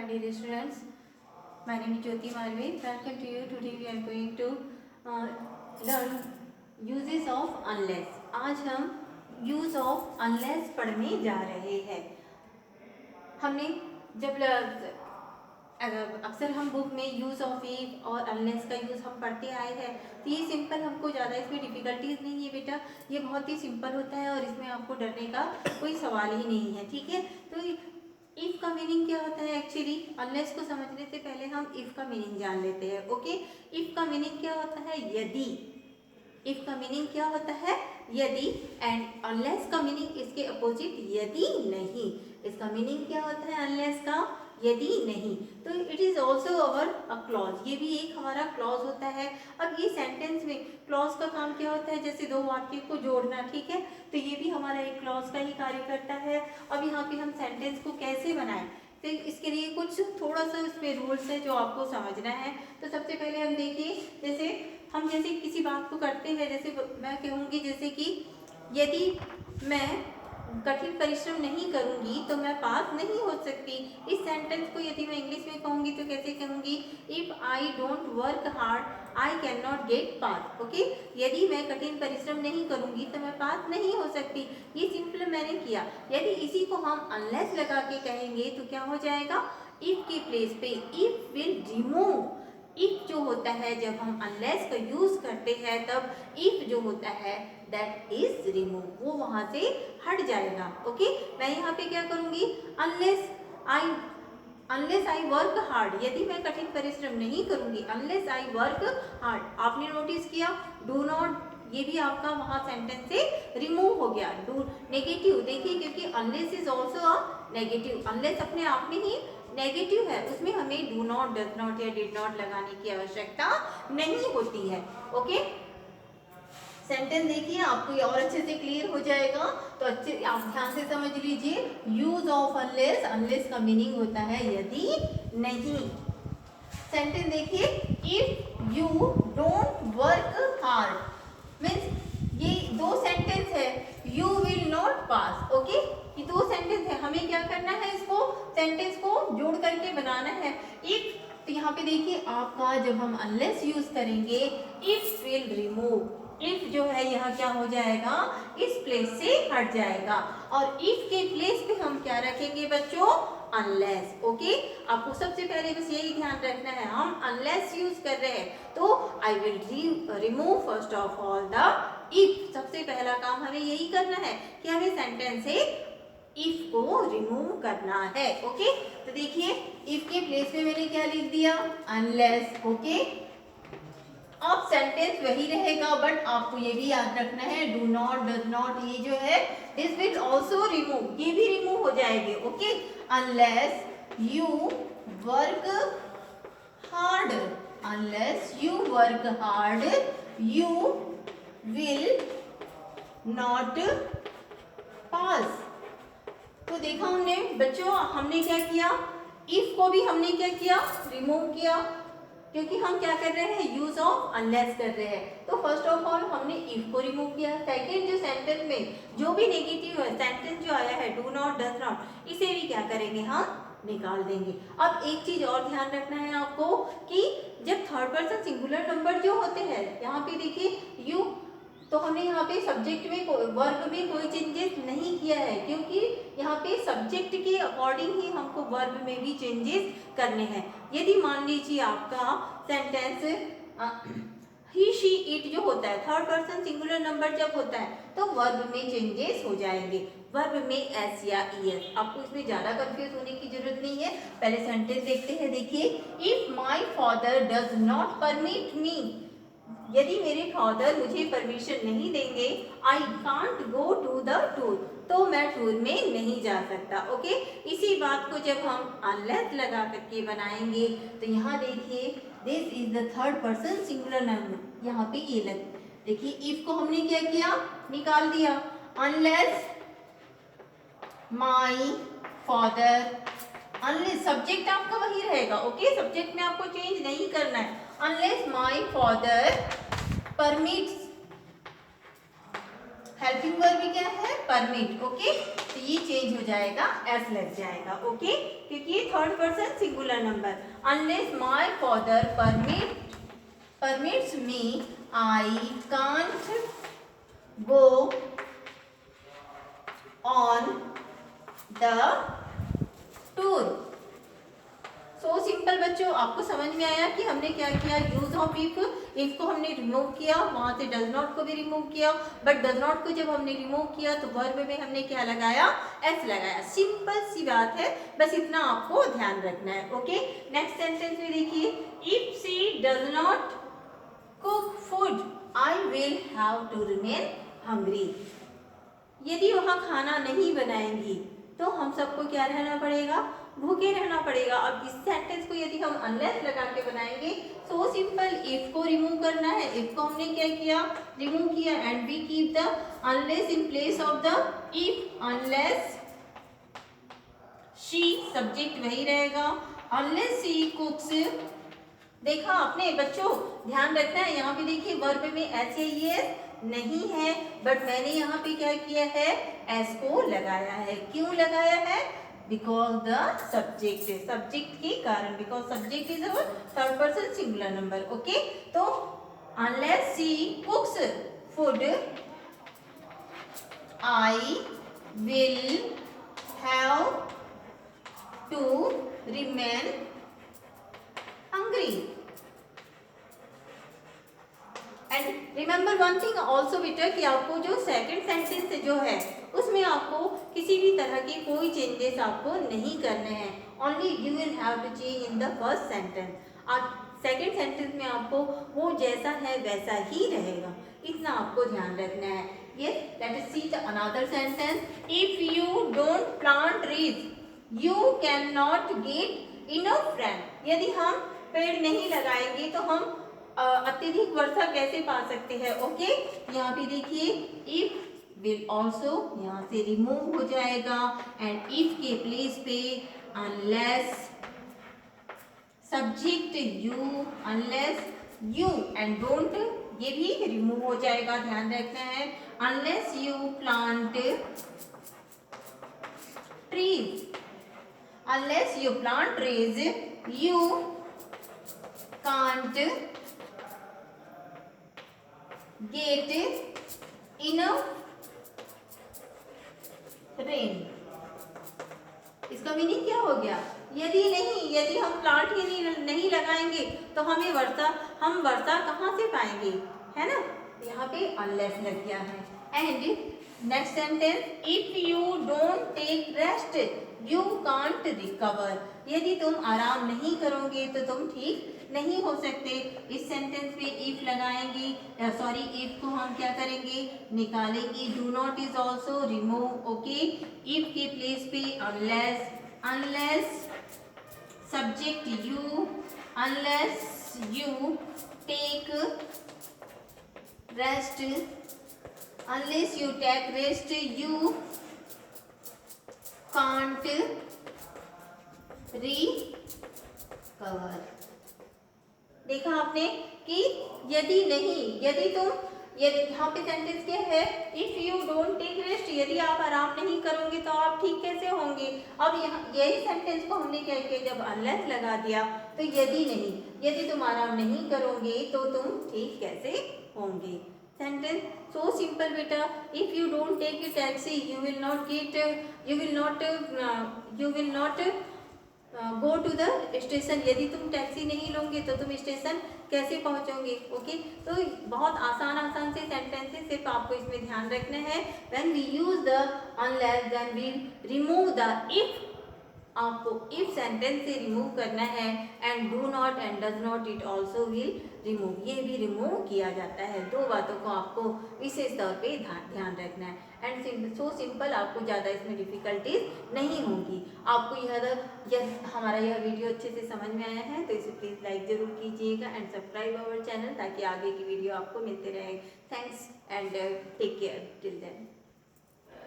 dear students. My name is Jyoti Malvi. Welcome to you. Today we are going to learn uses of unless. आज हम use of unless पढ़ने जा रहे हैं. हमने जब अक्सर हम बुक में यूज़ ऑफ इफ और अनलेस का यूज़ हम पढ़ते आए हैं, तो ये सिंपल, हमको ज़्यादा इसमें डिफ़िकल्टीज नहीं है बेटा. ये बहुत ही सिंपल होता है और इसमें आपको डरने का कोई सवाल ही नहीं है. ठीक है, तो इफ़ का मीनिंग क्या होता है? एक्चुअली अनलेस को समझने से पहले हम इफ़ का मीनिंग जान लेते हैं. ओके, इफ़ का मीनिंग क्या होता है? यदि. इफ़ का मीनिंग क्या होता है? यदि. एंड अनलेस का मीनिंग इसके अपोजिट यदि नहीं. इसका मीनिंग क्या होता है अनलेस का? यदि नहीं. तो it is also our a clause. ये भी एक हमारा क्लॉज होता है. अब ये सेंटेंस में क्लॉज का काम क्या होता है? जैसे दो वाक्य को जोड़ना. ठीक है, तो ये भी हमारा एक क्लॉज का ही कार्य करता है. अब यहाँ पे हम सेंटेंस को कैसे बनाएं, तो इसके लिए कुछ थोड़ा सा इसमें रूल्स है जो आपको समझना है. तो सबसे पहले हम देखिए, जैसे हम किसी बात को करते हैं, जैसे मैं कहूँगी जैसे कि यदि मैं कठिन परिश्रम नहीं करूंगी तो मैं पास नहीं हो सकती. इस सेंटेंस को यदि मैं इंग्लिश में कहूंगी तो कैसे कहूंगी? If I don't work hard I can not gate pass. Okay, यदि मैं कठिन परिश्रम नहीं करूंगी तो मैं पास नहीं हो सकती. ये सिंपल मैंने किया. यदि इसी को हम अनलेस लगा के कहेंगे तो क्या हो जाएगा? इफ के प्लेस पे इफ विल रिमूव. इफ जो होता है, जब हम अनलेस का यूज करते हैं तब इफ जो होता है दैट इज रिमूव, वो वहां से हट जाएगा. ओके, मैं यहाँ पे क्या करूंगी? Unless I work hard. यदि मैं कठिन परिश्रम नहीं करूंगी, अनलेस आई वर्क हार्ड. आपने नोटिस किया डू नॉट, ये भी आपका वहां सेंटेंस से रिमूव हो गया. डू नेगेटिव, देखिए क्योंकि unless is also a negative. Unless अपने आप में ही नेगेटिव है, उसमें हमें डू नॉट, डज नॉट या डिड नॉट लगाने की आवश्यकता नहीं होती है. ओके, सेंटेंस देखिए, आपको ये और अच्छे से क्लियर हो जाएगा. तो अच्छे आप ध्यान से समझ लीजिए. यूज ऑफ अनलेस, अनलेस का मीनिंग होता है यदि नहीं. सेंटेंस देखिए, if you don't work hard, means ये दो सेंटेंस है. You will not pass. Okay, ये दो सेंटेंस है. हमें क्या करना है? इसको सेंटेंस को जोड़ करके बनाना है. इफ, तो यहाँ पे देखिए आपका जब हम अनलेस यूज करेंगे, इफ विल रिमूव. इफ जो है यहाँ क्या हो जाएगा? इस प्लेस से हट जाएगा. और इफ के प्लेस पे हम क्या रखेंगे बच्चों? अनलेस. ओके, आपको सबसे पहले बस यही ध्यान रखना है, हम अनलेस यूज कर रहे हैं तो I will remove first of all the if. सबसे पहला काम हमें यही करना है कि हमें सेंटेंस से इफ को रिमूव करना है. ओके, तो देखिए इफ के प्लेस पे मैंने क्या लिख दिया? अनलेस. ओके, अब सेंटेंस वही रहेगा बट आपको ये भी याद रखना है डू नॉट, डज नॉट, ये जो है दिस विल ऑल्सो रिमूव, ये भी रिमूव हो जाएंगे. Okay, unless you work hard, unless you work hard you will not pass. तो देखा हमने बच्चों, हमने क्या किया? इफ को भी हमने क्या किया? रिमूव किया, क्योंकि हम क्या कर रहे हैं? यूज ऑफ अनलेस कर रहे हैं. तो फर्स्ट ऑफ ऑल हमने इफ को रिमूव किया. सेकंड, जो सेंटेंस में जो भी नेगेटिव है सेंटेंस जो आया है डू नॉट, डज नॉट, इसे भी क्या करेंगे? हम निकाल देंगे. अब एक चीज और ध्यान रखना है आपको कि जब थर्ड पर्सन सिंगुलर नंबर जो होते हैं, यहाँ पे देखिए यू, तो हमने यहाँ पे सब्जेक्ट में वर्ब में कोई चेंजेस नहीं किया है, क्योंकि यहाँ पे सब्जेक्ट के अकॉर्डिंग ही हमको वर्ब में भी चेंजेस करने हैं. यदि मान लीजिए आपका सेंटेंस ही, शी, इट जो होता है, थर्ड पर्सन सिंगुलर नंबर जब होता है तो वर्ब में चेंजेस हो जाएंगे. वर्ब में एस या ईएस. आपको इसमें ज्यादा कंफ्यूज होने की जरूरत नहीं है. पहले सेंटेंस देखते हैं. देखिए, if my father does not permit me, यदि मेरे फादर मुझे परमिशन नहीं देंगे, I can't go to the tour, तो मैं टूर में नहीं जा सकता. ओके, इसी बात को जब हम अनलेस लगा करके बनाएंगे तो यहाँ देखिए this is the third person singular number. यहाँ पे ये लग, देखिए इफ को हमने क्या किया? निकाल दिया. Unless my father, unless subject आपका वही रहेगा. ओके, सब्जेक्ट में आपको चेंज नहीं करना है. Unless my father permits helping verb भी क्या है, परमिट, ओके। तो ये चेंज हो जाएगा, एस लग जाएगा, ओके, क्योंकि ये third person singular number. Unless my father permits me I can't go on the tour. So simple बच्चों, आपको समझ में आया कि हमने क्या किया, यूज ऑफ इफ को हमने रिमूव किया, वहां से डज नॉट को भी रिमूव किया, बट डज नॉट को जब हमने रिमूव किया तो वर्ब में हमने क्या लगाया, एस लगाया। सिंपल सी बात है, बस इतना आपको ध्यान रखना है, ओके। नेक्स्ट सेंटेंस में देखिए, if she does not cook food I will have to remain hungry. यदि वह खाना नहीं बनाएंगी तो हम सबको क्या रहना पड़ेगा, भूखे रहना पड़ेगा। अब इस सेंटेंस को यदि हम अनलेस लगा के बनाएंगे, सो सिंपल, इफ को रिमूव करना है, इफ को हमने क्या किया, रिमूव किया, and we keep the unless in place of the if. Unless she, subject वही रहेगा, अनलेस शी कुक्स। देखा आपने बच्चों, ध्यान रखना है, यहाँ पे देखिए वर्ब में एस या एस नहीं है, बट मैंने यहाँ पे क्या किया है, एस को लगाया है। क्यों लगाया है, बिकॉज द सब्जेक्ट के कारण, because subject is our third person singular number, okay. तो unless she cooks food I will have to remain hungry। And remember one thing also बेटा, कि आपको जो सेकंड सेंटेंस जो है उसमें आपको किसी भी तरह के कोई चेंजेस आपको नहीं करने हैं, only you will have to change in the first sentence. आप सेकंड सेंटेंस में आपको वो जैसा है वैसा ही रहेगा, इतना आपको ध्यान रखना है। Yes, let us see the another sentence, if you don't plant trees you can not get enough rain. यदि हम पेड़ नहीं लगाएंगे तो हम अत्यधिक वर्षा कैसे पा सकते हैं, ओके। यहाँ पे देखिए, इफ विल ऑल्सो यहाँ से रिमूव हो जाएगा, एंड इफ के प्लेस पे unless, subject you, unless you, and don't ये भी रिमूव हो जाएगा, ध्यान रखना है। Unless you plant trees, unless you plant trees you can't get enough rain। इसका मीनिंग क्या हो गया, यदि हम प्लांट ही नहीं लगाएंगे तो हम वर्षा कहाँ से पाएंगे, है ना। यहाँ पे अनलेस लग गया है। And next sentence, if you don't take rest you can't recover. यदि तुम आराम नहीं करोगे तो तुम ठीक नहीं हो सकते। इस सेंटेंस पे इफ लगाएंगे, सॉरी इफ को हम क्या करेंगे, निकालेंगे। Do not is also remove, okay. If के प्लेस पे unless subject you, unless you take rest, unless you take rest you can't recover. देखा आपने कि यदि यहाँ पे सेंटेंस क्या है, if you don't take rest, यदि आप आराम नहीं करोगे तो आप ठीक कैसे होंगे। अब यहाँ यही सेंटेंस को हमने क्या किया, जब अनलेस लगा दिया तो यदि तुम आराम नहीं करोगे तो तुम ठीक कैसे होंगे। सेंटेंस सो सिंपल बेटा, if you don't take a taxi you will not go to the station. यदि तुम टैक्सी नहीं लोगे तो तुम स्टेशन कैसे पहुंचोगे, ओके। तो बहुत आसान से सेंटेंसेस सिर्फ आपको इसमें ध्यान रखना है। When we use the unless then we remove the if. आपको इफ सेंटेंस से रिमूव करना है, and do not and does not it also will remove, ये भी रिमूव किया जाता है। दो बातों को आपको विशेष तौर पे ध्यान रखना है। एंड सो सिंपल, आपको ज़्यादा इसमें डिफिकल्टीज नहीं होगी। आपको हमारा यह वीडियो अच्छे से समझ में आया है तो इसे प्लीज़ लाइक जरूर कीजिएगा एंड सब्सक्राइब अवर चैनल, ताकि आगे की वीडियो आपको मिलते रहे। Thanks and take care till then.